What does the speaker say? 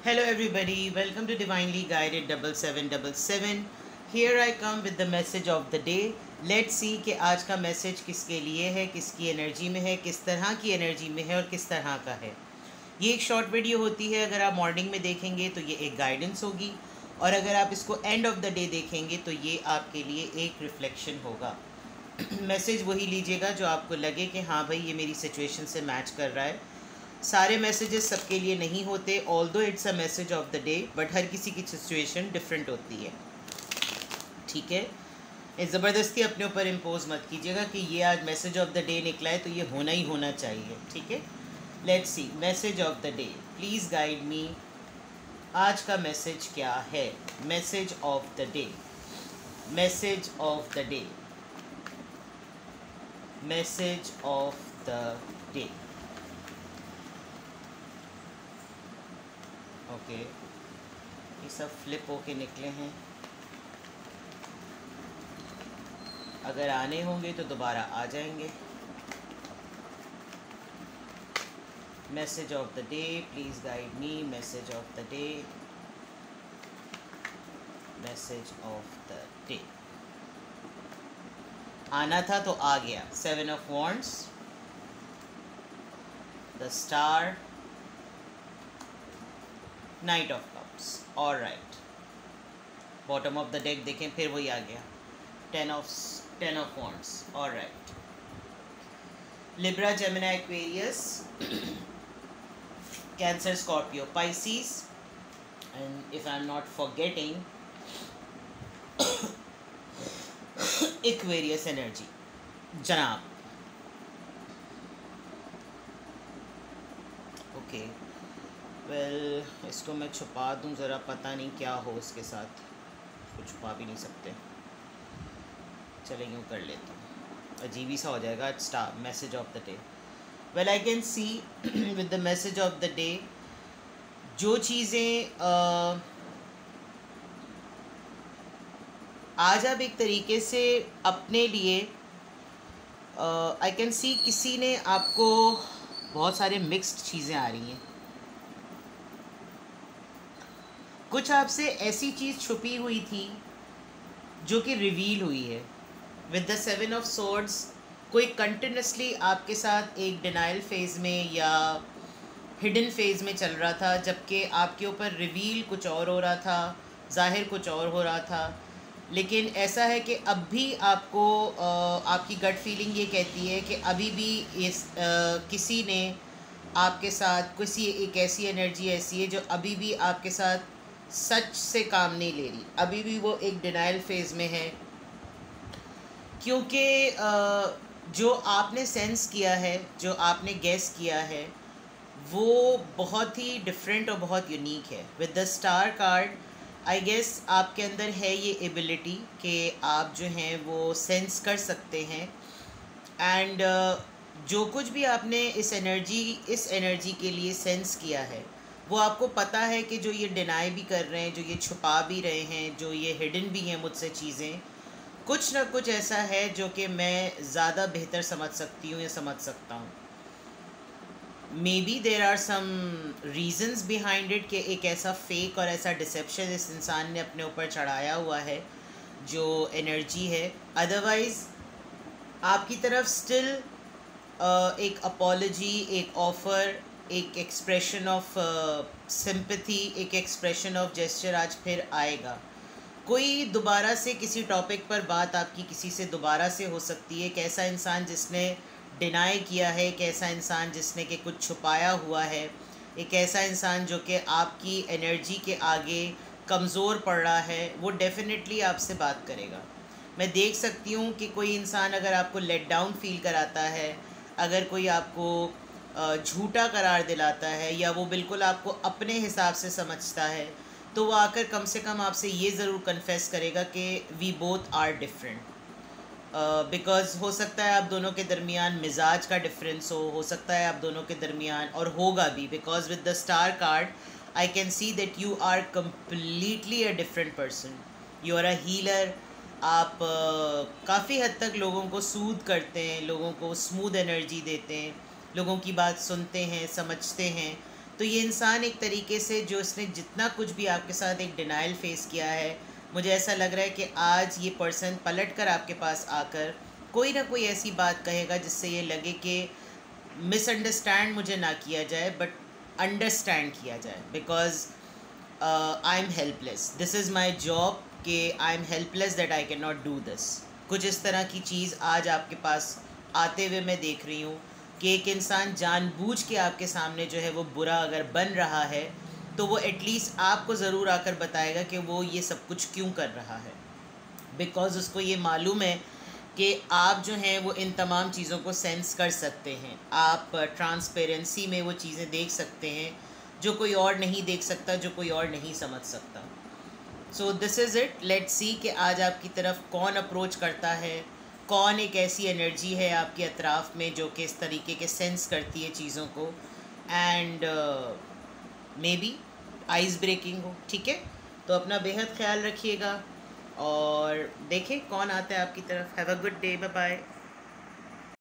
Hello everybody, welcome to Divinely Guided 7777. Here I come with the message of the day. Let's see कि आज का message किसके लिए है, किसकी एनर्जी में है, किस तरह की एनर्जी में है और किस तरह का है। ये एक शॉर्ट वीडियो होती है, अगर आप मॉर्निंग में देखेंगे तो ये एक गाइडेंस होगी और अगर आप इसको एंड ऑफ द डे देखेंगे तो ये आपके लिए एक रिफ्लेक्शन होगा। मैसेज वही लीजिएगा जो आपको लगे कि हाँ भाई ये मेरी सिचुएशन से मैच कर रहा है। सारे मैसेजेस सबके लिए नहीं होते, although it's a message of the day, but हर किसी की सिचुएशन डिफरेंट होती है। ठीक है, ज़बरदस्ती अपने ऊपर इम्पोज मत कीजिएगा कि ये आज मैसेज ऑफ द डे निकला है तो ये होना ही होना चाहिए। ठीक है, let's see message of the day. Please guide me, आज का मैसेज क्या है? Message of the day, message of the day, message of the day. Okay, ये सब फ्लिप होके निकले हैं। अगर आने होंगे तो दोबारा आ जाएंगे। Message of the day, please guide me. Message of the day, message of the day. आना था तो आ गया। 7 of wands, the star, night of cups. All right, bottom of the deck देखें, फिर वही आ गया। 10 of wands. All right, Libra, Gemini, Aquarius, cancer, Scorpio, Pisces and if I am not forgetting Aquarius energy जनाब। Okay, well इसको मैं छुपा दूं ज़रा, पता नहीं क्या हो इसके साथ, इसको छुपा भी नहीं सकते। चले यूँ कर लेता हूँ, अजीब ही सा हो जाएगा। Star message of the day. Well I can C with the message of the day, जो चीज़ें आज आप एक तरीके से अपने लिए आई कैन सी किसी ने आपको बहुत सारे मिक्स्ड चीज़ें आ रही हैं। कुछ आपसे ऐसी चीज़ छुपी हुई थी जो कि रिवील हुई है। विद द 7 ऑफ सोर्ड्स, कोई कंटिन्यूसली आपके साथ एक डिनाइल फेज़ में या हिडन फेज़ में चल रहा था, जबकि आपके ऊपर रिवील कुछ और हो रहा था, ज़ाहिर कुछ और हो रहा था। लेकिन ऐसा है कि अब भी आपको आपकी गट फीलिंग ये कहती है कि अभी भी इस किसी ने आपके साथ, किसी एक ऐसी एनर्जी ऐसी है जो अभी भी आपके साथ सच से काम नहीं ले रही, अभी भी वो एक डिनाइल फेज़ में है। क्योंकि जो आपने सेंस किया है, जो आपने गेस किया है, वो बहुत ही डिफरेंट और बहुत यूनिक है। With the star card, I guess आपके अंदर है ये एबिलिटी कि आप जो हैं वो सेंस कर सकते हैं। एंड जो कुछ भी आपने इस एनर्जी के लिए सेंस किया है, वो आपको पता है कि जो ये डिनाई भी कर रहे हैं, जो ये छुपा भी रहे हैं, जो ये हिडन भी हैं मुझसे चीज़ें, कुछ ना कुछ ऐसा है जो कि मैं ज़्यादा बेहतर समझ सकती हूँ या समझ सकता हूँ। Maybe there are some reasons behind it कि एक ऐसा फेक और ऐसा डिसेप्शन इस इंसान ने अपने ऊपर चढ़ाया हुआ है जो एनर्जी है। अदरवाइज़ आपकी तरफ स्टिल एक अपॉलजी, एक ऑफ़र, एक एक्सप्रेशन ऑफ सिंपैथी, एक एक्सप्रेशन ऑफ जेस्चर आज फिर आएगा। कोई दोबारा से किसी टॉपिक पर बात आपकी किसी से दोबारा से हो सकती है। एक ऐसा इंसान जिसने डिनाई किया है, एक ऐसा इंसान जिसने कि कुछ छुपाया हुआ है, एक ऐसा इंसान जो कि आपकी एनर्जी के आगे कमज़ोर पड़ रहा है, वो डेफिनेटली आपसे बात करेगा। मैं देख सकती हूँ कि कोई इंसान अगर आपको लेट डाउन फील कराता है, अगर कोई आपको झूठा करार दिलाता है, या वो बिल्कुल आपको अपने हिसाब से समझता है, तो वो आकर कम से कम आपसे ये ज़रूर कन्फेस करेगा कि we both are different. Because हो सकता है आप दोनों के दरमियान मिजाज का डिफरेंस हो सकता है आप दोनों के दरमियान, और होगा भी, because with the star card I can see that you are completely a different person. You are a healer. आप काफ़ी हद तक लोगों को सूद करते हैं, लोगों को स्मूथ एनर्जी देते हैं, लोगों की बात सुनते हैं, समझते हैं। तो तो ये इंसान एक तरीके से जो इसने जितना कुछ भी आपके साथ एक डिनाइल फेस किया है, मुझे ऐसा लग रहा है कि आज ये पर्सन पलट कर आपके पास आकर कोई ना कोई ऐसी बात कहेगा जिससे ये लगे कि मिसअंडरस्टैंड मुझे ना किया जाए बट अंडरस्टैंड किया जाए, because I am helpless, this is my job कि I am helpless that I can not do this. कुछ इस तरह की चीज़ आज आपके पास आते हुए मैं देख रही हूँ कि एक इंसान जानबूझ के आपके सामने जो है वो बुरा अगर बन रहा है तो वो एटलीस्ट आपको ज़रूर आकर बताएगा कि वो ये सब कुछ क्यों कर रहा है, बिकॉज़ उसको ये मालूम है कि आप जो हैं वो इन तमाम चीज़ों को सेंस कर सकते हैं, आप ट्रांसपेरेंसी में वो चीज़ें देख सकते हैं जो कोई और नहीं देख सकता, जो कोई और नहीं समझ सकता। So this is it, let's see कि आज आपकी तरफ कौन अप्रोच करता है, कौन एक ऐसी एनर्जी है आपके अतराफ़ में जो कि इस तरीके के सेंस करती है चीज़ों को, and maybe ice breaking हो। ठीक है, तो अपना बेहद ख्याल रखिएगा और देखें कौन आता है आपकी तरफ। Have a good day, bye bye.